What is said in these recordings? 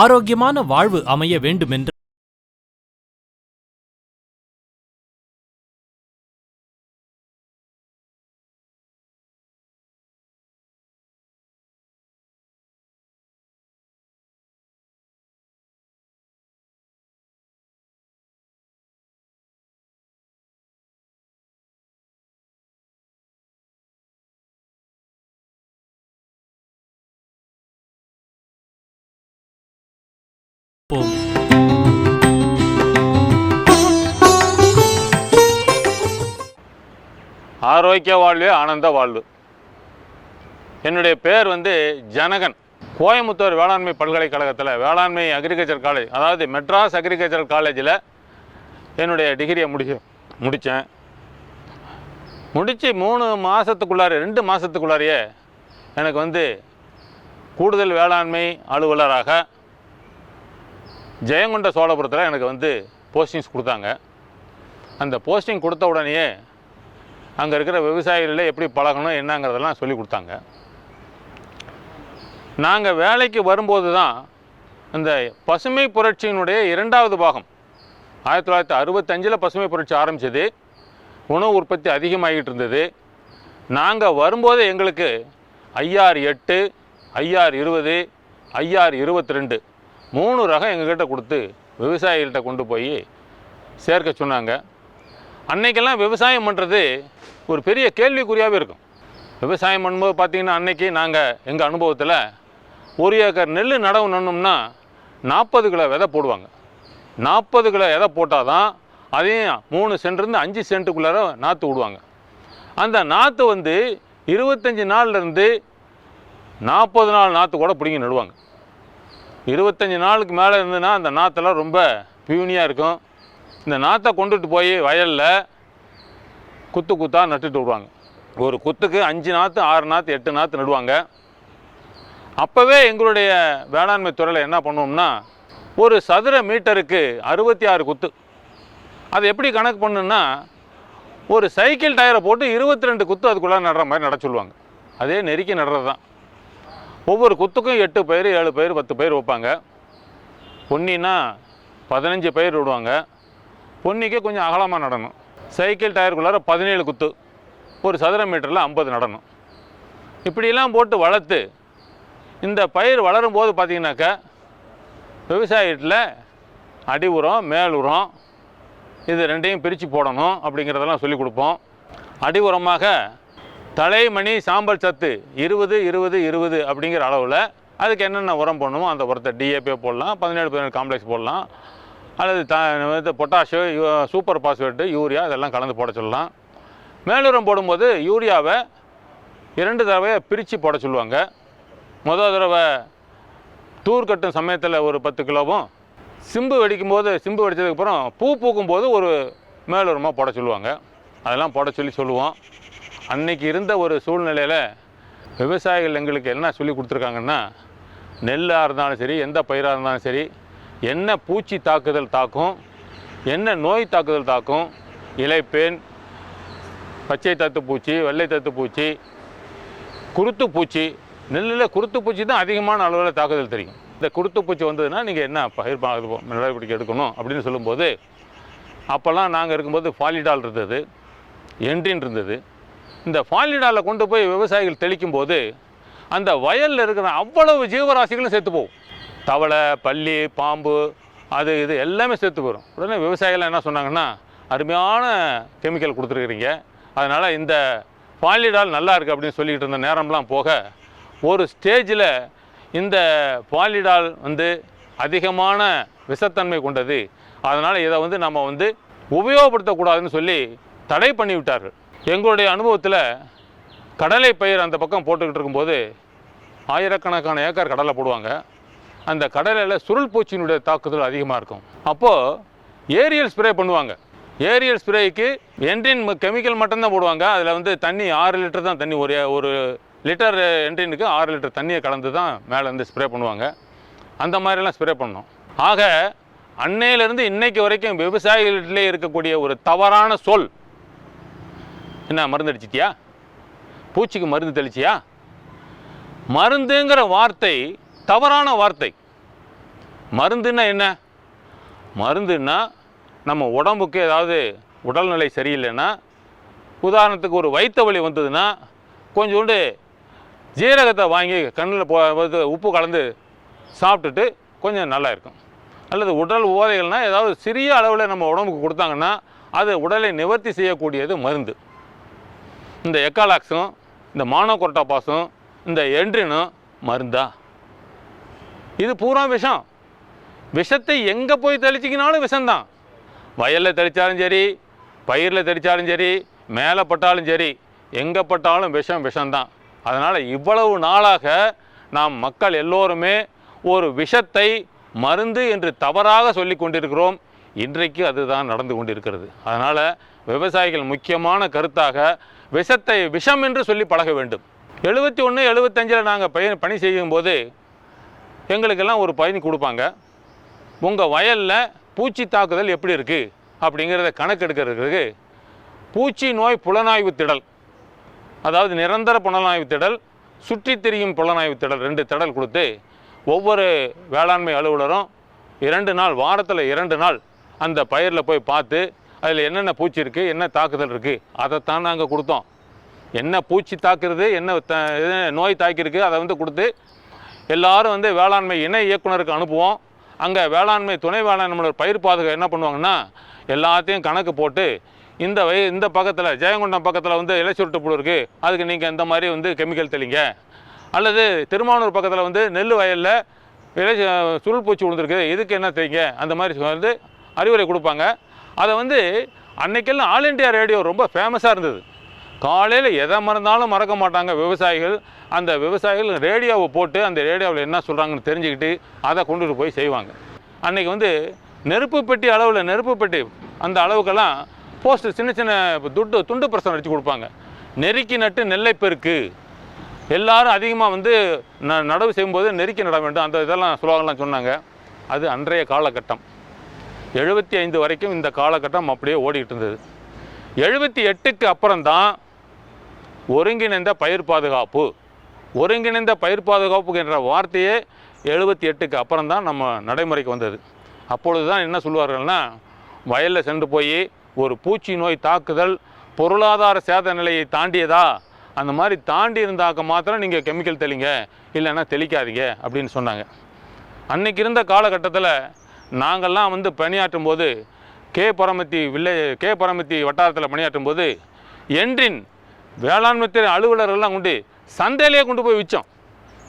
ஆரோக்கியமான வாழ்வு அமைய வேண்டுமென்று போம். ஆரோக்கிய வாழ்வே ஆனந்த வாழ்வு. என்னுடைய பேர் ஜனகன். கோயம்புத்தூர் வேளாண்மை பல்கலைக்கழகத்தில் வேளாண்மை அக்ரிகல்ச்சர் காலேஜ், அதாவது மெட்ராஸ் அக்ரிகல்ச்சர் காலேஜில் என்னுடைய டிகிரியை முடித்தேன். முடித்து 2 மாதத்துக்குள்ளாரையே எனக்கு கூடுதல் வேளாண்மை அலுவலராக ஜெயங்கொண்ட சோழபுரத்தில் எனக்கு போஸ்டிங்ஸ் கொடுத்தாங்க. அந்த போஸ்டிங் கொடுத்த உடனேயே அங்கே இருக்கிற விவசாயிகளில் எப்படி பழகணும் என்னங்கிறதெல்லாம் சொல்லி கொடுத்தாங்க. நாங்கள் வேலைக்கு வரும்போது தான் இந்த பசுமை புரட்சியினுடைய 2வது பாகம் 1965 பசுமை புரட்சி ஆரம்பித்தது. உணவு உற்பத்தி அதிகமாகிட்டு இருந்தது. நாங்கள் வரும்போது எங்களுக்கு IR8, IR20, IR22 3 ரகம் எங்ககிட்ட கொடுத்து விவசாயிகள்கிட்ட கொண்டு போய் சேர்க்க சொன்னாங்க. அன்னைக்கெல்லாம் விவசாயம் பண்ணுறது ஒரு பெரிய கேள்விக்குறியாகவே இருக்கும். விவசாயம் பண்ணும்போது பார்த்திங்கன்னா அன்னைக்கு நாங்கள் எங்கள் அனுபவத்தில் 1 ஏக்கர் நெல் நடவு நடணும்னா 40 கிலோ விதை போடுவாங்க. 40 கிலோ விதை போட்டால் தான் அதையும் 3 சென்ட்லேருந்து 5 சென்ட்டுக்குள்ளார நாற்று விடுவாங்க. அந்த நாற்று 25 நாள்லேருந்து 40 நாள் நாற்று கூட பிடிங்கி நடுவாங்க. 25 நாளுக்கு மேலே இருந்ததுன்னா அந்த நாற்றெல்லாம் ரொம்ப பியூனியாக இருக்கும். இந்த நாற்றை கொண்டுட்டு போய் வயலில் குத்தாக நட்டுட்டு விடுவாங்க. ஒரு குத்துக்கு 5 நாற்று 6 நாற்று 8 நாற்று நடுவாங்க. அப்போவே எங்களுடைய வேளாண்மை துறையில் என்ன பண்ணுவோம்னா, ஒரு சதுர மீட்டருக்கு 66 குத்து. அது எப்படி கணக்கு பண்ணுன்னா, ஒரு சைக்கிள் டயரை போட்டு 22 குத்து அதுக்குள்ளே நடுற மாதிரி நட சொல்லுவாங்க. அதே நெருக்கி நடுறது தான். ஒவ்வொரு குத்துக்கும் 8 பயிர் 7 பயிர் 10 பயிர் வைப்பாங்க. பொன்னின்னா 15 பயிர் விடுவாங்க. பொன்னிக்கு கொஞ்சம் அகலமாக நடணும். சைக்கிள் டயருக்குள்ளார 17 குத்து, ஒரு சதுர மீட்டரில் 50 நடணும். இப்படியெல்லாம் போட்டு வளர்த்து இந்த பயிர் வளரும் போது பார்த்திங்கனாக்கா விவசாயத்தில் அடி உரம் மேல் உரம் இது 2ஐயும் பிரித்து போடணும் அப்படிங்கிறதெல்லாம் சொல்லிக் கொடுப்போம். அடி உரமாக தலைமணி சாம்பல் சத்து 20-20-20 அப்படிங்கிற அளவில் அதுக்கு என்னென்ன உரம் போடணுமோ அந்த உரத்தை DAP போடலாம், 17-17 காம்ப்ளெக்ஸ் போடலாம், அல்லது பொட்டாஷு, சூப்பர் பாஸ்பேட்டு, யூரியா இதெல்லாம் கலந்து போட சொல்லலாம். மேலுரம் போடும்போது யூரியாவை 2 தடவை பிரித்து போட சொல்லுவாங்க. முதல் தடவை தூர் கட்டும் சமயத்தில் ஒரு 10 கிலோவும், சிம்பு வெடிச்சதுக்கப்புறம் பூ பூக்கும்போது ஒரு மேலுரமாக போட சொல்லுவாங்க. அதெல்லாம் போட சொல்லுவோம். அன்றைக்கி இருந்த ஒரு சூழ்நிலையில் விவசாயிகள் எங்களுக்கு என்ன சொல்லி கொடுத்துருக்காங்கன்னா, நெல்லாக இருந்தாலும் சரி, எந்த பயிராக இருந்தாலும் சரி, என்ன பூச்சி தாக்குதல் தாக்கும், என்ன நோய் தாக்குதல் தாக்கும், இலைப்பேன், பச்சை தத்துப்பூச்சி, வெள்ளை தத்துப்பூச்சி, குருத்துப்பூச்சி. நெல்லில் குருத்துப்பூச்சி தான் அதிகமான அளவில் தாக்குதல் தெரியும். இந்த குருத்துப்பூச்சி வந்ததுன்னா நீங்கள் என்ன பயிர் நடவடிக்கை எடுக்கணும் அப்படின்னு சொல்லும்போது, அப்போல்லாம் நாங்கள் இருக்கும்போது ஃபாலிடால் இருந்தது, என்ட்ரின் இருந்தது. இந்த ஃபாலிடாலை கொண்டு போய் விவசாயிகள் தெளிக்கும் போது அந்த வயலில் இருக்கிற அவ்வளவு ஜீவராசிகளும் செத்து போகும். தவளை, பல்லி, பாம்பு, அது இது எல்லாமே செத்து போயிடும். உடனே விவசாயிகள் என்ன சொன்னாங்கன்னா, அருமையான கெமிக்கல் கொடுத்துருக்குறீங்க, அதனால் இந்த ஃபாலிடால் நல்லா இருக்குது அப்படின்னு சொல்லிக்கிட்டு இருந்த நேரம்லாம் போக, ஒரு ஸ்டேஜில் இந்த ஃபாலிடால் அதிகமான விஷத்தன்மை கொண்டது, அதனால் இதை நம்ம உபயோகப்படுத்தக்கூடாதுன்னு சொல்லி தடை பண்ணி விட்டார்கள். எங்களுடைய அனுபவத்தில் கடலை பயிர் அந்த பக்கம் போட்டுக்கிட்டு இருக்கும்போது ஆயிரக்கணக்கான ஏக்கர் கடலை போடுவாங்க. அந்த கடலையில் சுருள் பூச்சியினுடைய தாக்குதல் அதிகமாக இருக்கும். அப்போது ஏரியல் ஸ்ப்ரே பண்ணுவாங்க. ஏரியல் ஸ்ப்ரேக்கு என்ட்ரின் கெமிக்கல் மட்டும்தான் போடுவாங்க. அதில் தண்ணி 6 லிட்டர் தான் தண்ணி, ஒரு லிட்டர் என்ட்ரினுக்கு 6 லிட்டர் தண்ணியை கலந்து தான் மேலே ஸ்ப்ரே பண்ணுவாங்க. அந்த மாதிரிலாம் ஸ்ப்ரே பண்ணோம். ஆக அன்னையிலேருந்து இன்னைக்கு வரைக்கும் விவசாயிகளிலே இருக்கக்கூடிய ஒரு தவறான சொல் என்ன, மருந்து அடிச்சிட்டியா, பூச்சிக்கு மருந்து தெளிச்சியா, மருந்துங்கிற வார்த்தை தவறான வார்த்தை. மருந்துன்னா என்ன? மருந்துன்னா நம்ம உடம்புக்கு ஏதாவது உடல்நிலை சரியில்லைன்னா, உதாரணத்துக்கு ஒரு வயிற்று வலி வந்ததுன்னா கொஞ்சோண்டு ஜீரகத்தை வாங்கி கண்ணில் உப்பு கலந்து சாப்பிட்டுட்டு கொஞ்சம் நல்லா இருக்கும். அல்லது உடல் உபாதைகள்னால் ஏதாவது சிறிய அளவில் நம்ம உடம்புக்கு கொடுத்தாங்கன்னா அது உடலை நிவர்த்தி செய்யக்கூடியது மருந்து. இந்த எக்காலாக்ஸும் இந்த மானோகோர்டாபாஸும் இந்த என்ட்ரினும் மருந்தா? இது பூரா விஷம். விஷத்தை எங்கே போய் தெளிச்சிக்கினாலும் விஷம்தான். வயலில் தெளித்தாலும் சரி, பயிரில் தெளித்தாலும் சரி, மேலே பட்டாலும் சரி, எங்கே பட்டாலும் விஷம்தான். அதனால் இவ்வளவு நாளாக நாம் மக்கள் எல்லோருமே ஒரு விஷத்தை மருந்து என்று தவறாக சொல்லி கொண்டிருக்கிறோம். இன்றைக்கு அதுதான் நடந்து கொண்டிருக்கிறது. அதனால் விவசாயிகள் முக்கியமான கருத்தாக விஷத்தை விஷம் என்று சொல்லி பழக வேண்டும். 71, 75 நாங்கள் பணி செய்யும்போது எங்களுக்கெல்லாம் ஒரு பயணி கொடுப்பாங்க. உங்கள் வயலில் பூச்சி தாக்குதல் எப்படி இருக்குது அப்படிங்கிறத கணக்கெடுக்கிறதுக்கு பூச்சி நோய் புலனாய்வு திடல், அதாவது நிரந்தர புலனாய்வு திடல், சுற்றி திரியும் புலனாய்வு திடல், 2 திடல் கொடுத்து ஒவ்வொரு வேளாண்மை அலுவலரும் 2 நாள், வாரத்தில் 2 நாள் அந்த பயிரில் போய் பார்த்து அதில் என்னென்ன பூச்சி இருக்குது, என்ன தாக்குதல் இருக்குது, அதைத்தான் நாங்கள் கொடுத்தோம். என்ன பூச்சி தாக்குறது, என்ன நோய் தாக்கியிருக்கு அதை கொடுத்து எல்லோரும் வேளாண்மை இணை இயக்குனருக்கு அனுப்புவோம். அங்கே வேளாண்மை துணை வேளாண்மை பயிர் பாதுகாப்பு என்ன பண்ணுவாங்கன்னா, எல்லாத்தையும் கணக்கு போட்டு இந்த பக்கத்தில் ஜெயங்கொண்டம் பக்கத்தில் இலை சுருட்டு புழு இருக்குது, அதுக்கு நீங்கள் இந்த மாதிரி கெமிக்கல் தெளிங்க. அல்லது திருமானூர் பக்கத்தில் நெல் வயலில் இலை சுருள் பூச்சி விழுந்துருக்கு, இதுக்கு என்ன தெளிங்க, அந்த மாதிரி அறிவுரை கொடுப்பாங்க. அதை அன்னைக்கெல்லாம் ஆல் இண்டியா ரேடியோ ரொம்ப ஃபேமஸாக இருந்தது. காலையில் எதை மறந்தாலும் மறக்க மாட்டாங்க விவசாயிகள். அந்த விவசாயிகள் ரேடியோவை போட்டு அந்த ரேடியோவில் என்ன சொல்கிறாங்கன்னு தெரிஞ்சுக்கிட்டு அதை கொண்டுட்டு போய் செய்வாங்க. அன்றைக்கி நெருப்பு பெட்டி அளவில், நெருப்பு பெட்டி அந்த அளவுக்கெல்லாம் போஸ்ட்டு சின்ன சின்ன துண்டு பிரசனம் அடித்து கொடுப்பாங்க. நெருக்கி நட்டு நெல்லை பெருக்கு, எல்லோரும் அதிகமாக நடவு செய்யும்போது நெருக்கி நட வேண்டும், அந்த இதெல்லாம் ஸ்லோகன்லாம் சொன்னாங்க. அது அன்றைய காலகட்டம். 75 வரைக்கும் இந்த காலகட்டம் அப்படியே ஓடிக்கிட்டு இருந்தது. 78க்கு அப்புறம்தான் ஒருங்கிணைந்த பயிர் பாதுகாப்பு, ஒருங்கிணைந்த பயிர் பாதுகாப்பு என்ற வார்த்தையே 78க்கு அப்புறம்தான் நம்ம நடைமுறைக்கு வந்தது. அப்பொழுது தான் என்ன சொல்லுவார்கள்னா, வயலில் சென்று போய் ஒரு பூச்சி நோய் தாக்குதல் பொருளாதார சேத நிலையை தாண்டியதா, அந்த மாதிரி தாண்டி இருந்தாக்க மாத்திரம் நீங்கள் கெமிக்கல் தெளிங்க, இல்லைன்னா தெளிக்காதீங்க அப்படின்னு சொன்னாங்க. அன்றைக்கி இருந்த காலகட்டத்தில் நாங்கள்லாம் பணியாற்றும் போது கே பரமத்தி வட்டாரத்தில் பணியாற்றும் போது என்ட்ரின் வேளாண்மை அலுவலர்கள்லாம் சந்தையிலேயே கொண்டு போய் விற்றோம்.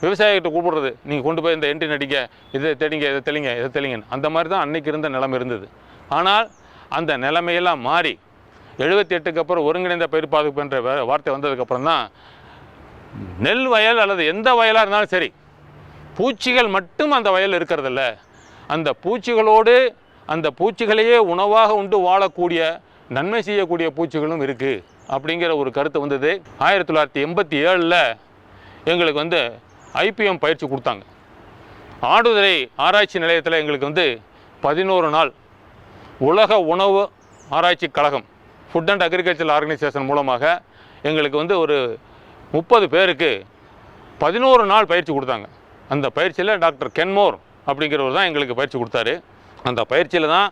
விவசாயிகிட்ட கூப்பிடுறது, நீங்கள் கொண்டு போய் இந்த என்ட்ரின் அடிங்க, இதை தெளிங்க, இதை தெளிங்கன்னு. அந்த மாதிரி தான் அன்றைக்கி இருந்த நிலைமை இருந்தது. ஆனால் அந்த நிலைமையெல்லாம் மாறி 78க்கு அப்புறம் ஒருங்கிணைந்த பயிர் பாதுகாப்பு என்ற வார்த்தை வந்ததுக்கப்புறம் தான் நெல் வயல் அல்லது எந்த வயலாக இருந்தாலும் சரி, பூச்சிகள் மட்டும் அந்த வயல் இருக்கிறதில்ல, அந்த பூச்சிகளோடு அந்த பூச்சிகளையே உணவாக உண்டு வாழக்கூடிய நன்மை செய்யக்கூடிய பூச்சிகளும் இருக்குது அப்படிங்கிற ஒரு கருத்து வந்தது. 1987 எங்களுக்கு IPM பயிற்சி கொடுத்தாங்க. ஆடுதுறை ஆராய்ச்சி நிலையத்தில் எங்களுக்கு 11 நாள் உலக உணவு ஆராய்ச்சி கழகம், ஃபுட் அண்ட் அக்ரிகல்ச்சர் ஆர்கனைசேஷன் மூலமாக எங்களுக்கு ஒரு 30 பேருக்கு 11 நாள் பயிற்சி கொடுத்தாங்க. அந்த பயிற்சியில் டாக்டர் கென்மோர் அப்படிங்கிறவர் தான் எங்களுக்கு பயிற்சி கொடுத்தாரு. அந்த பயிற்சியில் தான்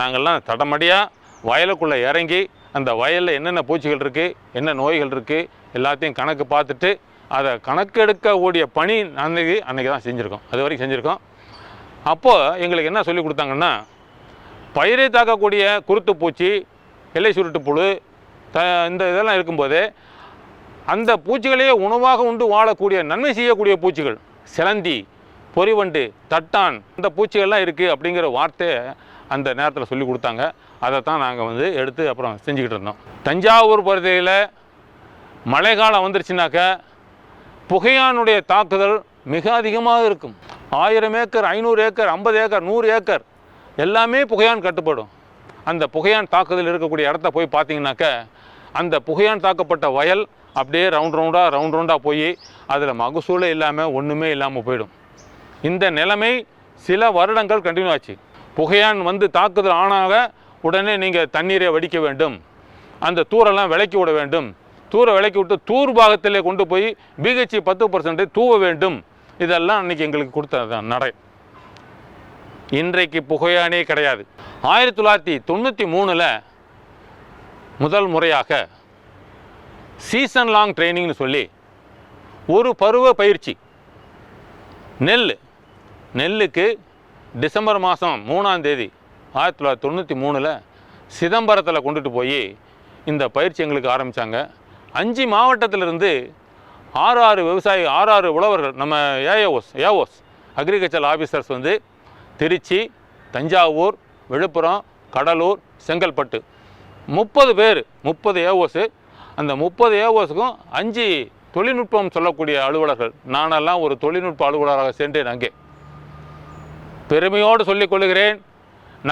நாங்கள்லாம் தடமடியாக வயலுக்குள்ளே இறங்கி அந்த வயலில் என்னென்ன பூச்சிகள் இருக்குது, என்ன நோய்கள் இருக்குது எல்லாத்தையும் கணக்கு பார்த்துட்டு அதை கணக்கெடுக்க கூடிய பணி அன்றைக்கி தான் செஞ்சுருக்கோம். அது வரைக்கும் செஞ்சுருக்கோம். அப்போது எங்களுக்கு என்ன சொல்லி கொடுத்தாங்கன்னா, பயிரை தாக்கக்கூடிய குருத்து பூச்சி, இலை சுருட்டு புழு, இந்த இதெல்லாம் இருக்கும்போது அந்த பூச்சிகளையே உணவாக உண்டு வாழக்கூடிய நன்மை செய்யக்கூடிய பூச்சிகள், சிலந்தி, பொறிவண்டு, தட்டான், இந்த பூச்சிகள்லாம் இருக்குது அப்படிங்கிற வார்த்தையை அந்த நேரத்தில் சொல்லி கொடுத்தாங்க. அதை தான் நாங்கள் எடுத்து அப்புறம் செஞ்சுக்கிட்டு இருந்தோம். தஞ்சாவூர் பகுதியில் மழை காலம் வந்துருச்சுனாக்கா புகையானுடைய தாக்குதல் மிக அதிகமாக இருக்கும். 1000 ஏக்கர், 500 ஏக்கர், 50 ஏக்கர், 100 ஏக்கர் எல்லாமே புகையான் கட்டுப்படும். அந்த புகையான் தாக்குதல் இருக்கக்கூடிய இடத்த போய் பார்த்தீங்கன்னாக்கா அந்த புகையான் தாக்கப்பட்ட வயல் அப்படியே ரவுண்ட் ரவுண்டாக போய் அதில் மகசூலே இல்லாமல் ஒன்றுமே இல்லாமல் போயிடும். இந்த நிலைமை சில வருடங்கள் கண்டினியூ ஆச்சு. புகையான் தாக்குதல் ஆனாக உடனே நீங்கள் தண்ணீரை வடிக்க வேண்டும், அந்த தூரெல்லாம் விலக்கி விட வேண்டும், தூரை விலக்கி விட்டு தூர் பாகத்திலே கொண்டு போய் BHC 10% தூவ வேண்டும். இதெல்லாம் அன்றைக்கி எங்களுக்கு கொடுத்த நடை. இன்றைக்கு புகையானே கிடையாது. 1993 முதல் முறையாக சீசன் லாங் ட்ரைனிங்னு சொல்லி ஒரு பருவ பயிற்சி நெல்லுக்கு டிசம்பர் மாதம் 3ஆம் தேதி 1993 சிதம்பரத்தில் கொண்டுட்டு போய் இந்த பயிற்சி எங்களுக்கு ஆரம்பித்தாங்க. 5 மாவட்டத்திலிருந்து 6 விவசாயி 6 உழவர்கள் நம்ம ஏஓஸ் அக்ரிகல்ச்சர் ஆஃபீஸர்ஸ் வந்து திருச்சி, தஞ்சாவூர், விழுப்புரம், கடலூர், செங்கல்பட்டு 30 பேர் 30 ஏஓஸு. அந்த 30 ஏஓஸுக்கும் 5 தொழில்நுட்பம் சொல்லக்கூடிய அலுவலர்கள். நானெல்லாம் ஒரு தொழில்நுட்ப அலுவலராக சென்றேன். அங்கே பெருமையோடு சொல்லிக் கொள்கிறேன்,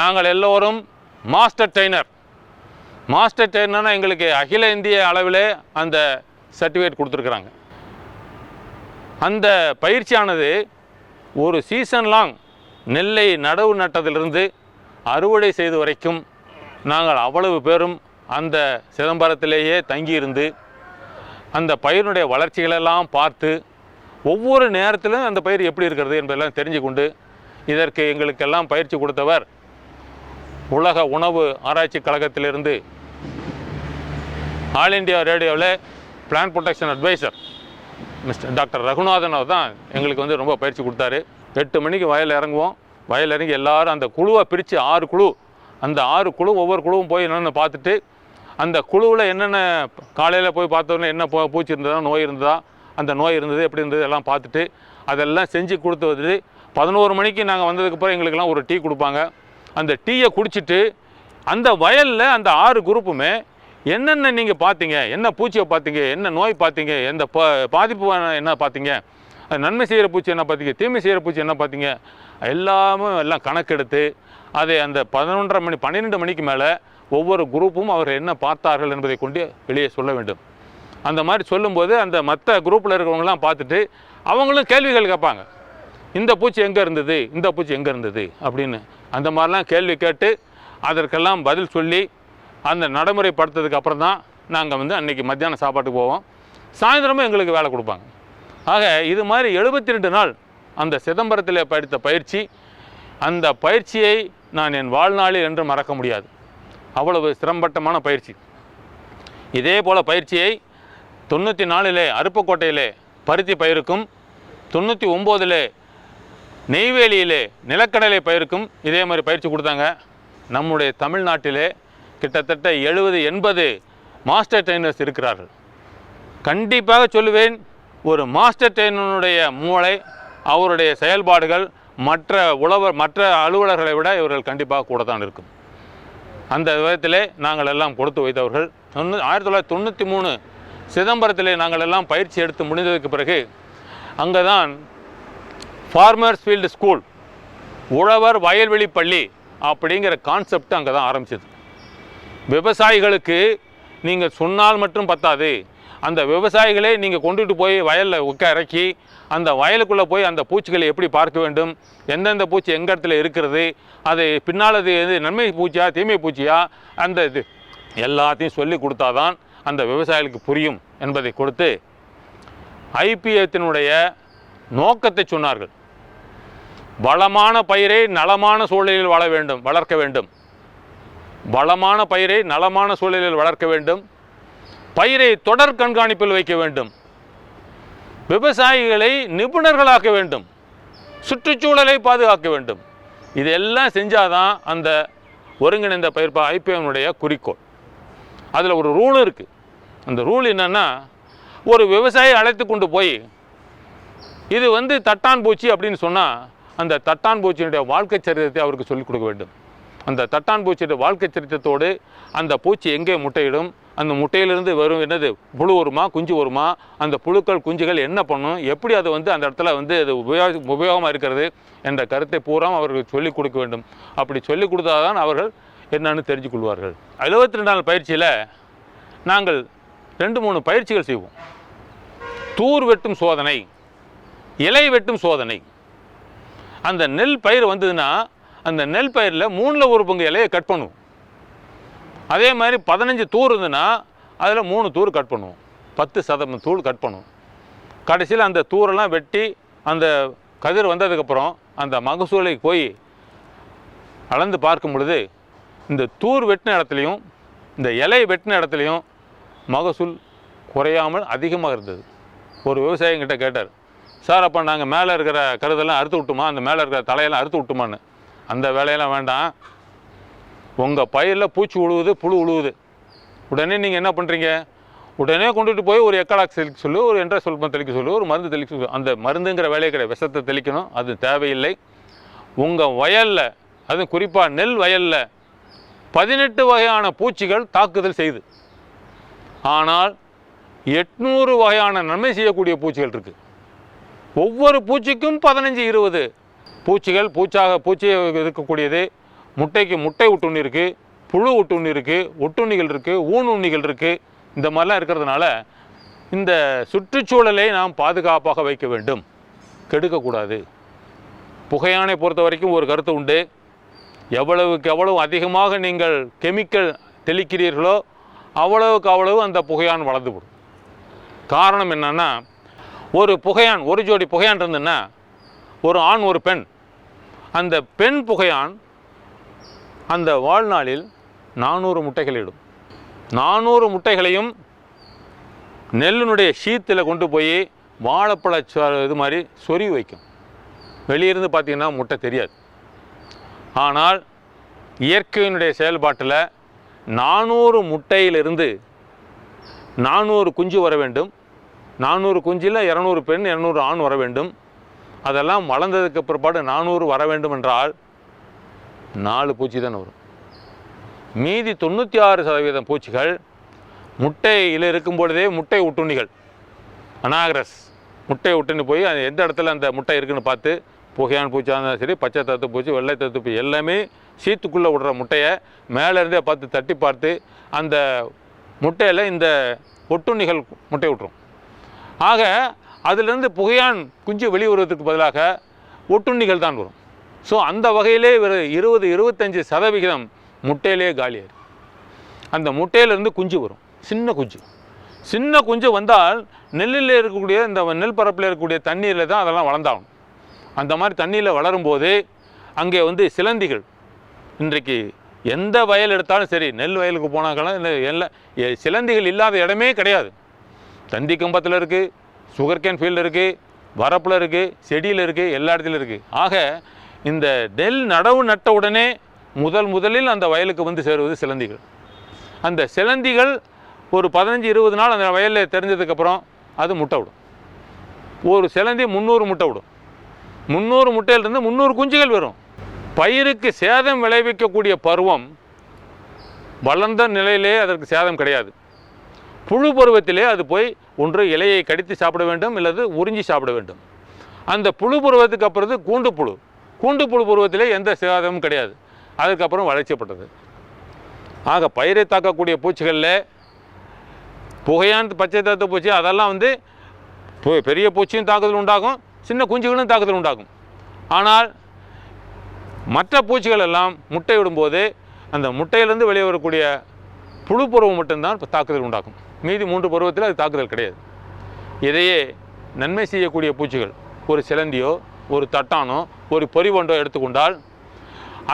நாங்கள் எல்லோரும் மாஸ்டர் ட்ரெயினர்னா எங்களுக்கு அகில இந்திய அளவிலே அந்த சர்டிஃபிகேட் கொடுத்துருக்குறாங்க. அந்த பயிற்சியானது ஒரு சீசன் லாங் நெல்லை நடவு நட்டதிலிருந்து அறுவடை செய்து வரைக்கும் நாங்கள் அவ்வளவு பேரும் அந்த சிதம்பரத்திலேயே தங்கியிருந்து அந்த பயிரினுடைய வளர்ச்சிகளெல்லாம் பார்த்து ஒவ்வொரு நேரத்திலும் அந்த பயிர் எப்படி இருக்கிறது என்பதெல்லாம் தெரிஞ்சு கொண்டு இதற்கு எங்களுக்கெல்லாம் பயிற்சி கொடுத்தவர் உலக உணவு ஆராய்ச்சி கழகத்திலிருந்து ஆல் இண்டியா ரேடியோவில் plant protection adviser mister doctor Raghunathan அவர் தான் எங்களுக்கு வந்து ரொம்ப பயிற்சி கொடுத்தாரு. 8 மணிக்கு வயலில் இறங்குவோம். வயலில் இறங்கி எல்லோரும் அந்த குழுவை பிரித்து 6 குழு, அந்த 6 குழு ஒவ்வொரு குழுவும் போய் என்னென்ன பார்த்துட்டு அந்த குழுவில் என்னென்ன காலையில் போய் பார்த்தோன்னே என்ன பூச்சி இருந்ததா, நோய் இருந்ததா, அந்த நோய் இருந்தது எப்படி இருந்தது எல்லாம் பார்த்துட்டு அதெல்லாம் செஞ்சு கொடுத்து வந்துட்டு 11 மணிக்கு நாங்கள் வந்ததுக்கப்புறம் எங்களுக்கெல்லாம் ஒரு டீ கொடுப்பாங்க. அந்த டீயை குடிச்சிட்டு அந்த வயலில் அந்த 6 குரூப்புமே என்னென்ன நீங்கள் பார்த்தீங்க, என்ன பூச்சியை பார்த்தீங்க, என்ன நோய் பார்த்தீங்க, எந்த பாதிப்பு என்ன பார்த்தீங்க, நன்மை செய்கிற பூச்சி என்ன பார்த்தீங்க, தீமை செய்கிற பூச்சி என்ன பார்த்தீங்க, எல்லாம் கணக்கெடுத்து அதை அந்த 12 மணிக்கு மேலே ஒவ்வொரு குரூப்பும் அவர் என்ன பார்த்தார்கள் என்பதை கொண்டு வெளியே சொல்ல வேண்டும். அந்த மாதிரி சொல்லும்போது அந்த மற்ற குரூப்பில் இருக்கிறவங்களாம் பார்த்துட்டு அவங்களும் கேள்விகள் கேட்பாங்க, இந்த பூச்சி எங்கே இருந்தது, இந்த பூச்சி எங்கே இருந்தது அப்படின்னு. அந்த மாதிரிலாம் கேள்வி கேட்டு அதற்கெல்லாம் பதில் சொல்லி அந்த நடைமுறைப்படுத்துறதுக்கு அப்புறம் தான் நாங்கள் வந்து அன்றைக்கி மத்தியானம் சாப்பாட்டுக்கு போவோம். சாயந்தரமும் எங்களுக்கு வேலை கொடுப்பாங்க. ஆக இது மாதிரி 72 நாள் அந்த சிதம்பரத்தில் படித்த பயிற்சி, அந்த பயிற்சியை நான் என் வாழ்நாளில் என்று மறக்க முடியாது. அவ்வளவு சிரமப்பட்டமான பயிற்சி. இதே போல் பயிற்சியை 94 அருப்புக்கோட்டையிலே பருத்தி பயிருக்கும், 99 நெய்வேலியிலே நிலக்கடலை பயிருக்கும் இதே மாதிரி பயிற்சி கொடுத்தாங்க. நம்முடைய தமிழ்நாட்டிலே கிட்டத்தட்ட 70-80 மாஸ்டர் ட்ரெயினர்ஸ் இருக்கிறார்கள். கண்டிப்பாக சொல்லுவேன், ஒரு மாஸ்டர் ட்ரெயினருடைய மூளை, அவருடைய செயல்பாடுகள் மற்ற அலுவலர்களை விட இவர்கள் கண்டிப்பாக கூட தான் இருக்கும். அந்த விதத்திலே நாங்கள் எல்லாம் கொடுத்து வைத்தவர்கள். 1993 சிதம்பரத்திலே நாங்கள் எல்லாம் பயிற்சி எடுத்து முடிந்ததுக்கு பிறகு அங்கே தான் ஃபார்மர்ஸ் ஃபீல்டு ஸ்கூல், உழவர் வயல்வெளி பள்ளி அப்படிங்கிற கான்செப்ட் அங்கே தான் ஆரம்பிச்சது. விவசாயிகளுக்கு நீங்கள் சொன்னால் மட்டும் பத்தாது, அந்த விவசாயிகளே நீங்கள் கொண்டுட்டு போய் வயலில் இறக்கி அந்த வயலுக்குள்ளே போய் அந்த பூச்சிகளை எப்படி பார்க்க வேண்டும், எந்தெந்த பூச்சி எங்கள் இடத்துல இருக்கிறது, அது பின்னால் அது நன்மை பூச்சியா தீமை பூச்சியா, அந்த இது எல்லாத்தையும் சொல்லி கொடுத்தாதான் அந்த விவசாயிகளுக்கு புரியும் என்பதை கொடுத்து ஐபிஎத்தினுடைய நோக்கத்தை சொன்னார்கள். வளமான பயிரை நலமான சூழலில் வளர்க்க வேண்டும். வளமான பயிரை நலமான சூழலில் வளர்க்க வேண்டும். பயிரை தொடர் கண்காணிப்பில் வைக்க வேண்டும். விவசாயிகளை நிபுணர்களாக்க வேண்டும். சுற்றுச்சூழலை பாதுகாக்க வேண்டும். இதெல்லாம் செஞ்சாதான் அந்த ஒருங்கிணைந்த பயிர் ஐபிஎம்னுடைய குறிக்கோள். அதில் ஒரு ரூல் இருக்குது. அந்த ரூல் என்னென்னா, ஒரு விவசாயி அழைத்து கொண்டு போய் இது வந்து தட்டான் பூச்சி அப்படின்னு சொன்னால் அந்த தட்டான் பூச்சியினுடைய வாழ்க்கை சரித்திரத்தை அவருக்கு சொல்லிக் கொடுக்க வேண்டும். அந்த தட்டான் பூச்சியுடைய வாழ்க்கை சரித்திரத்தோடு அந்த பூச்சி எங்கே முட்டையிடும், அந்த முட்டையிலிருந்து வரும் என்னது புழு வருமா குஞ்சு வருமா, அந்த புழுக்கள் குஞ்சுகள் என்ன பண்ணும், எப்படி அதை வந்து அந்த இடத்துல வந்து அது உபயோகமாக இருக்கிறது என்ற கருத்தை பூரா அவர்களுக்கு சொல்லிக் கொடுக்க வேண்டும். அப்படி சொல்லிக் கொடுத்தாதான் அவர்கள் என்னன்னு தெரிஞ்சு கொள்வார்கள். 72 நாள் பயிற்சியில் நாங்கள் 2-3 பயிற்சிகள் செய்வோம். தூர் வெட்டும் சோதனை, இலை வெட்டும் சோதனை. அந்த நெல் பயிர் வந்ததுன்னா அந்த நெல் பயிரில் 3ல் 1 பங்கு இலையை கட் பண்ணுவோம். அதே மாதிரி 15 தூர் இருந்ததுன்னா அதில் 3 தூர் கட் பண்ணுவோம். 10% தூள் கட் பண்ணுவோம். கடைசியில் அந்த தூரெல்லாம் வெட்டி அந்த கதிர் வந்ததுக்கப்புறம் அந்த மகசூலை போய் அளந்து பார்க்கும் பொழுது இந்த தூர் வெட்டின இடத்துலையும் இந்த இலை வெட்டின இடத்துலையும் மகசூல் குறையாமல் அதிகமாக இருந்தது. ஒரு விவசாயிங்கிட்ட கேட்டார், சார் அப்போ நாங்கள் மேலே இருக்கிற கருதெல்லாம் அறுத்து விட்டுமா, அந்த மேலே இருக்கிற தலையெல்லாம் அறுத்து விட்டுமான்னு. அந்த வேலையெல்லாம் வேண்டாம், உங்கள் பயிரில் பூச்சி உழுவுது, புழு உழுவுது, உடனே நீங்கள் என்ன பண்ணுறீங்க, உடனே கொண்டுட்டு போய் ஒரு எக்கடாக்ஸ் தெளிக்க சொல்லு, ஒரு என்ட்ரா சொல்பம் தெளிக்க சொல்லு, ஒரு மருந்து தெளிக்க சொல்லு. அந்த மருந்துங்கிற வேலையை கிடையாது, விஷத்தை தெளிக்கணும், அது தேவையில்லை. உங்கள் வயலில், அதுவும் குறிப்பாக நெல் வயலில் 18 வகையான பூச்சிகள் தாக்குதல் செய்யுது. ஆனால் 800 வகையான நன்மை செய்யக்கூடிய பூச்சிகள் இருக்குது. ஒவ்வொரு பூச்சிக்கும் 15-20 பூச்சிகள் பூச்சி இருக்கக்கூடியது. முட்டைக்கு முட்டை ஒட்டுண்ணி இருக்குது, புழு ஒட்டுண்ணி இருக்குது, ஒட்டுண்ணிகள் இருக்குது, ஊனுண்ணிகள் இருக்குது. இந்த மாதிரிலாம் இருக்கிறதுனால இந்த சுற்றுச்சூழலை நாம் பாதுகாப்பாக வைக்க வேண்டும், கெடுக்கக்கூடாது. புகையானை பொறுத்த வரைக்கும் ஒரு கருத்து உண்டு, எவ்வளவுக்கு எவ்வளவு அதிகமாக நீங்கள் கெமிக்கல் தெளிக்கிறீர்களோ அவ்வளவுக்கு அவ்வளவு அந்த புகையான் வளர்ந்துவிடும். காரணம் என்னன்னா, ஒரு புகையான், ஒரு ஜோடி புகையான் இருந்துன்னா ஒரு ஆண் ஒரு பெண், அந்த பெண் புகையான் அந்த வாழ்நாளில் 400 முட்டைகள் இடும். 400 முட்டைகளையும் நெல்லினுடைய ஷீத்தில் கொண்டு போய் வாழைப்பழ இது மாதிரி சொருவி வைக்கும். வெளியிருந்து பார்த்திங்கன்னா முட்டை தெரியாது. ஆனால் இயற்கையினுடைய செயல்பாட்டில் 400 முட்டையிலிருந்து 400 குஞ்சு வர வேண்டும். 400 குஞ்சில் 200 பெண் 200 ஆண் வர வேண்டும். அதெல்லாம் வளர்ந்ததுக்கு பிற்பாடு 400 வர வேண்டும் என்றால் 4 பூச்சி தான் வரும். மீதி 96% பூச்சிகள் முட்டையில் இருக்கும் பொழுதே முட்டை ஒட்டுண்ணிகள், அனாகரஸ் முட்டை ஒட்டுண்ணி போய் அது எந்த இடத்துல அந்த முட்டை இருக்குதுன்னு பார்த்து, புகையான் பூச்சியாக இருந்தாலும் சரி, பச்சை தத்து பூச்சி, வெள்ளை தத்து பூச்சி, எல்லாமே சீத்துக்குள்ளே விடுற முட்டையை மேலேருந்தே பார்த்து தட்டி பார்த்து அந்த முட்டையில் இந்த ஒட்டுண்ணிகள் முட்டை விட்டுரும். ஆக அதிலிருந்து புகையான் குஞ்சு வெளிவருவதற்கு பதிலாக ஒட்டுண்ணிகள் தான் வரும். ஸோ அந்த வகையிலே ஒரு 20-25% முட்டையிலே காலியாயிரும். அந்த முட்டையிலேருந்து குஞ்சு வரும், சின்ன குஞ்சு வந்தால் நெல்லில் இருக்கக்கூடிய இந்த நெல் பரப்பில் இருக்கக்கூடிய தண்ணீரில் தான் அதெல்லாம் வளர்ந்தாகணும். அந்த மாதிரி தண்ணியில் வளரும்போது அங்கே சிலந்திகள், இன்றைக்கு எந்த வயல் எடுத்தாலும் சரி, நெல் வயலுக்கு போனாக்கலாம் எல்லாம் சிலந்திகள் இல்லாத இடமே கிடையாது. தந்தி கம்பத்தில் இருக்குது, சுகர்கேன் ஃபீல்டு இருக்குது, வரப்பில் இருக்குது, செடியில் இருக்குது, எல்லா இடத்துலையும் இருக்குது. ஆக இந்த நெல் நடவு நட்ட உடனே முதலில் அந்த வயலுக்கு சேருவது சிலந்திகள். அந்த சிலந்திகள் ஒரு 15-20 நாள் அந்த வயலில் தெரிஞ்சதுக்கப்புறம் அது முட்டை விடும். ஒரு சிலந்தி 300 முட்டை விடும். 300 முட்டையிலிருந்து 300 குஞ்சுகள் வரும். பயிருக்கு சேதம் விளைவிக்கக்கூடிய பருவம் வளர்ந்த நிலையிலே அதற்கு சேதம் கிடையாது. புழு பருவத்திலே அது போய் ஒன்று இலையை கடித்து சாப்பிட வேண்டும், இல்லது உறிஞ்சி சாப்பிட வேண்டும். அந்த புழு பருவத்துக்கு அப்புறம் கூண்டு புழு பருவத்திலே எந்த சேதமும் கிடையாது. அதுக்கப்புறம் வளர்ச்சிப்பட்டது. ஆக பயிரை தாக்கக்கூடிய பூச்சிகளில் புகையான், பச்சை தத்து பூச்சி, அதெல்லாம் பெரிய பூச்சியும் தாக்குதல் உண்டாகும், சின்ன குஞ்சுகளும் தாக்குதல் உண்டாகும். ஆனால் மற்ற பூச்சிகள் எல்லாம் முட்டை விடும்போது அந்த முட்டையிலிருந்து வெளியே வரக்கூடிய புழு பருவம் மட்டும்தான் தாக்குதல் உண்டாகும். மீதி 3 பருவத்தில் அது தாக்குதல் கிடையாது. இதையே நன்மை செய்யக்கூடிய பூச்சிகள், ஒரு சிலந்தியோ, ஒரு தட்டானோ, ஒரு பொறிவண்டோ எடுத்துக்கொண்டால்,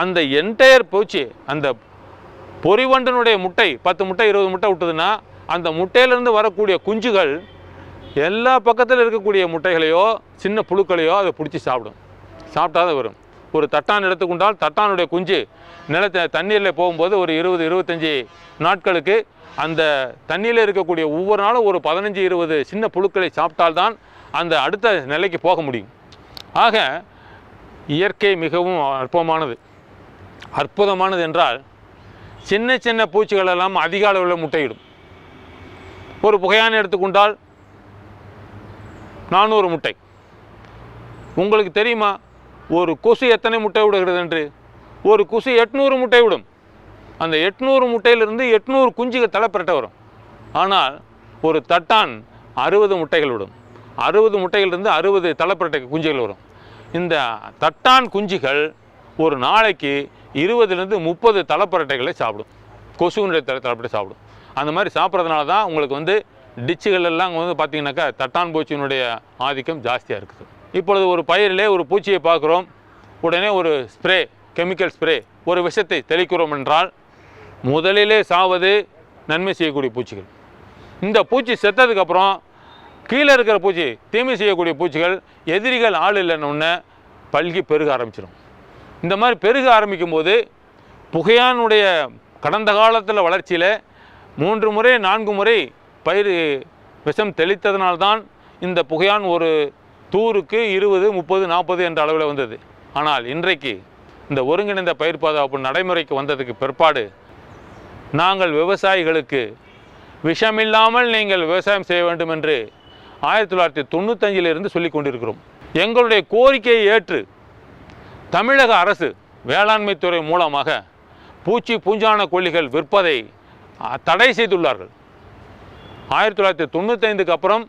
அந்த என்டையர் பூச்சி, அந்த பொறிவண்டனுடைய முட்டை 10 முட்டை 20 முட்டை விட்டதுன்னா அந்த முட்டையிலிருந்து வரக்கூடிய குஞ்சுகள் எல்லா பக்கத்தில் இருக்கக்கூடிய முட்டைகளையோ சின்ன புழுக்களையோ அதை பிடிச்சி சாப்பிட்டா வரும். ஒரு தட்டான் எடுத்துக்கொண்டால் தட்டானுடைய குஞ்சு தண்ணீரில் போகும்போது ஒரு 20-25 நாட்களுக்கு அந்த தண்ணியில் இருக்கக்கூடிய ஒவ்வொரு நாளும் ஒரு 15-20 சின்ன புழுக்களை சாப்பிட்டால்தான் அந்த அடுத்த நிலைக்கு போக முடியும். ஆக இயற்கை மிகவும் அற்புதமானது என்றால், சின்ன பூச்சிகள் எல்லாம் அதிக அளவில் முட்டையிடும். ஒரு புகையானை எடுத்துக்கொண்டால் 400 முட்டை. உங்களுக்கு தெரியுமா ஒரு கொசு எத்தனை முட்டை விடுகிறது என்று? ஒரு கொசு 800 முட்டை விடும். அந்த 800 முட்டையிலிருந்து 800 குஞ்சுகள் தலைப்பரட்ட வரும். ஆனால் ஒரு தட்டான் 60 முட்டைகள் விடும். 60 முட்டைகளிலிருந்து 60 தலைப்பரட்ட குஞ்சுகள் வரும். இந்த தட்டான் குஞ்சுகள் ஒரு நாளைக்கு 20-30 தலைப்பரட்டைகளை சாப்பிடும். கொசுவினுடைய தலைப்பரட்டை சாப்பிடும். அந்த மாதிரி சாப்பிட்றதுனால தான் உங்களுக்கு டிச்சுகள் எல்லாம் பார்த்தீங்கன்னாக்கா தட்டான் பூச்சியினுடைய ஆதிக்கம் ஜாஸ்தியாக இருக்குது. இப்பொழுது ஒரு பயிரிலே ஒரு பூச்சியை பார்க்குறோம், உடனே ஒரு ஸ்ப்ரே, கெமிக்கல் ஸ்ப்ரே ஒரு விஷத்தை தெளிக்கிறோம் என்றால் முதலிலே சாவது நன்மை செய்யக்கூடிய பூச்சிகள். இந்த பூச்சி செத்ததுக்கப்புறம் கீழே இருக்கிற பூச்சி, தீமை செய்யக்கூடிய பூச்சிகள், எதிரிகள் ஆள் இல்லைன்னு பல்கி பெருக ஆரம்பிச்சிடும். இந்த மாதிரி பெருக ஆரம்பிக்கும் போது புகையானுடைய கடந்த காலத்தில் வளர்ச்சியில் 3 முறை 4 முறை பயிர் விஷம் தெளித்ததனால்தான் இந்த புகையான் ஒரு தூருக்கு 20, 30, 40 என்ற அளவில் வந்தது. ஆனால் இன்றைக்கு இந்த ஒருங்கிணைந்த பயிர் பாதுகாப்பு நடைமுறைக்கு வந்ததுக்கு பிற்பாடு நாங்கள் விவசாயிகளுக்கு விஷமில்லாமல் நீங்கள் விவசாயம் செய்ய வேண்டும் என்று 1995 சொல்லிக் கொண்டிருக்கிறோம். எங்களுடைய கோரிக்கையை ஏற்று தமிழக அரசு வேளாண்மை துறை மூலமாக பூஞ்சான கொல்லிகள் விற்பதை தடை செய்துள்ளார்கள். 1995க்கு அப்புறம்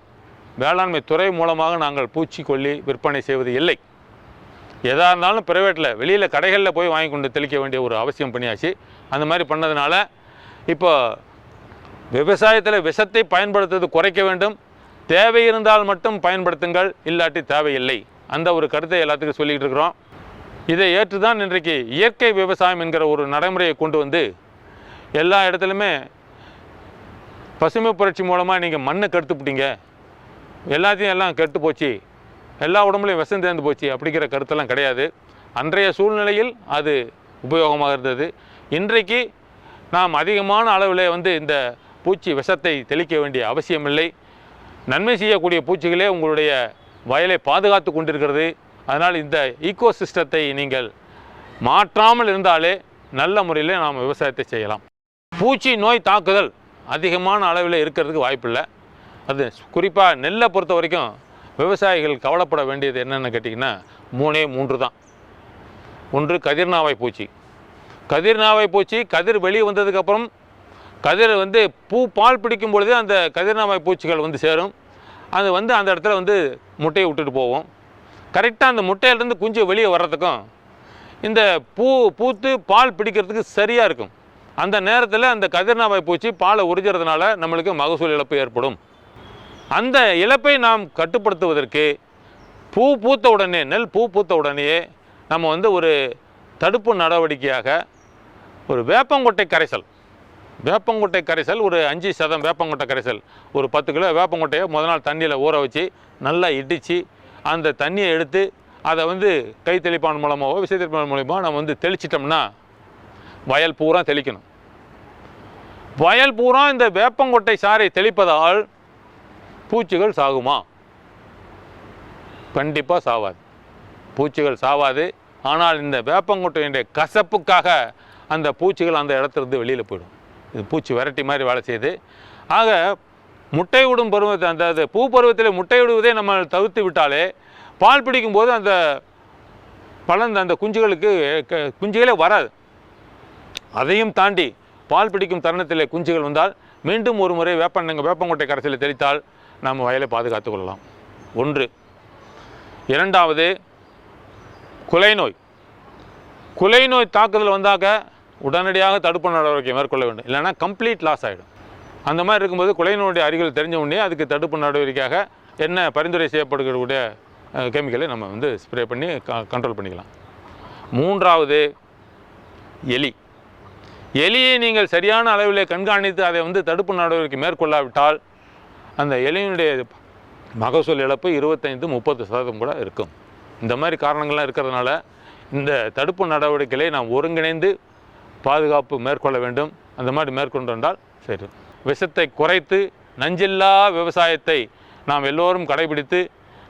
வேளாண்மை துறை மூலமாக நாங்கள் பூச்சிக்கொல்லி விற்பனை செய்வது இல்லை. எதாக இருந்தாலும் பிரைவேட்டில் வெளியில் கடைகளில் போய் வாங்கி கொண்டு தெளிக்க வேண்டிய ஒரு அவசியம் பண்ணியாச்சு. அந்த மாதிரி பண்ணதுனால இப்போ விவசாயத்தில் விஷத்தை பயன்படுத்துவது குறைக்க வேண்டும். தேவை இருந்தால் மட்டும் பயன்படுத்துங்கள், இல்லாட்டி தேவையில்லை. அந்த ஒரு கருத்தை எல்லாத்துக்கும் சொல்லிக்கிட்டு இருக்கிறோம். இதை ஏற்று தான் இன்றைக்கு இயற்கை விவசாயம் என்கிற ஒரு நடைமுறையை கொண்டு வந்து எல்லா இடத்துலையுமே பசுமை புரட்சி மூலமாக நீங்கள் மண்ணை கெடுத்துப்பிட்டீங்க, எல்லாத்தையும் எல்லாம் கெட்டு போச்சு, எல்லா உடம்புலையும் விஷம் தேர்ந்து போச்சு அப்படிங்கிற கருத்தெல்லாம் கிடையாது. அன்றைய சூழ்நிலையில் அது உபயோகமாக இருந்தது. இன்றைக்கு நாம் அதிகமான அளவில் இந்த பூச்சி விஷத்தை தெளிக்க வேண்டிய அவசியமில்லை. நன்மை செய்யக்கூடிய பூச்சிகளே உங்களுடைய வயலை பாதுகாத்து கொண்டிருக்கிறது. அதனால் இந்த ஈகோ சிஸ்டத்தை நீங்கள் மாற்றாமல் இருந்தாலே நல்ல முறையில் நாம் விவசாயத்தை செய்யலாம். பூச்சி நோய் தாக்குதல் அதிகமான அளவில் இருக்கிறதுக்கு வாய்ப்பில்லை. அது குறிப்பாக நெல்லை பொறுத்த வரைக்கும் விவசாயிகள் கவலைப்பட வேண்டியது என்னென்னு கேட்டிங்கன்னா 3 தான். ஒன்று கதிர்நாவாய் பூச்சி. கதிர்நாவாய் பூச்சி கதிர் வெளியே வந்ததுக்கப்புறம் கதிர் பூ பால் பிடிக்கும் பொழுதே அந்த கதிர்நாவாய் பூச்சிகள் சேரும். அது அந்த இடத்துல முட்டையை விட்டுட்டு போவோம். கரெக்டாக அந்த முட்டையிலேருந்து குஞ்சு வெளியே வர்றதுக்கும் இந்த பூத்து பால் பிடிக்கிறதுக்கு சரியாக இருக்கும். அந்த நேரத்தில் அந்த கதிர்நாவாய் பூச்சி பாலை உறிஞ்சுறதுனால நம்மளுக்கு மகசூல் இழப்பு ஏற்படும். அந்த இழப்பை நாம் கட்டுப்படுத்துவதற்கு பூத்த உடனே நெல் பூத்த உடனேயே நம்ம ஒரு தடுப்பு நடவடிக்கையாக ஒரு வேப்பங்கொட்டை கரைசல் ஒரு 5% வேப்பங்கொட்டை கரைசல், ஒரு 10 கிலோ வேப்பங்கொட்டையை முதல் நாள் தண்ணியில் ஊற வச்சு நல்லா இடித்து அந்த தண்ணியை எடுத்து அதை கை தெளிப்பான் மூலமாகவோ விசை தெளிப்பான் மூலமாக நம்ம தெளிச்சிட்டோம்னா வயல் பூரா தெளிக்கணும். வயல் பூரா இந்த வேப்பங்கொட்டை சாறை தெளிப்பதால் பூச்சிகள் சாகுமா? கண்டிப்பாக சாவாது. பூச்சிகள் சாவாது. ஆனால் இந்த வேப்பங்கொட்டையுடைய கசப்புக்காக அந்த பூச்சிகள் அந்த இடத்துலேருந்து வெளியில் போயிடும். இது பூச்சி விரட்டி மாதிரி வேலை செய்யுது. ஆக முட்டை விடும் பருவத்தை அந்த பூ பருவத்தில் முட்டை விடுவதை நம்ம தவிர்த்து விட்டாலே பால் பிடிக்கும்போது அந்த அந்த குஞ்சுகளே வராது. அதையும் தாண்டி பால் பிடிக்கும் தருணத்தில் குஞ்சுகள் வந்தால் மீண்டும் ஒரு முறை வேப்பங்கொட்டை கரைசலை தெளித்தால் நாம் வயலை பாதுகாத்து கொள்ளலாம். 1. 2வது குலைநோய் தாக்குதல் வந்தாக்க உடனடியாக தடுப்பு நடவடிக்கை மேற்கொள்ள வேண்டும். இல்லைன்னா கம்ப்ளீட் லாஸ் ஆகிடும். அந்த மாதிரி இருக்கும்போது குலைநோயுடைய அறிகுறி தெரிஞ்ச உடனே அதுக்கு தடுப்பு நடவடிக்கையாக என்ன பரிந்துரை செய்யப்படக்கூடிய கெமிக்கலை நம்ம ஸ்ப்ரே பண்ணி கண்ட்ரோல் பண்ணிக்கலாம். 3வது எலியை நீங்கள் சரியான அளவில் கண்காணித்து அதை தடுப்பு நடவடிக்கை மேற்கொள்ளாவிட்டால் அந்த எலியினுடைய மகசூல் இழப்பு 25-30% கூட இருக்கும். இந்த மாதிரி காரணங்கள்லாம் இருக்கிறதுனால இந்த தடுப்பு நடவடிக்கைகளை நாம் ஒருங்கிணைந்து பாதுகாப்பு மேற்கொள்ள வேண்டும். அந்த மாதிரி மேற்கொண்டு வந்தால் சரி. விஷத்தை குறைத்து நஞ்சில்லா விவசாயத்தை நாம் எல்லோரும் கடைபிடித்து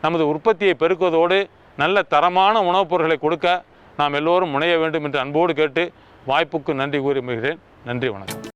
நமது உற்பத்தியை பெருக்குவதோடு நல்ல தரமான உணவுப் பொருட்களை கொடுக்க நாம் எல்லோரும் முனைய வேண்டும் என்று அன்போடு கேட்டு வாய்ப்புக்கு நன்றி கூறி வருகிறேன். நன்றி, வணக்கம்.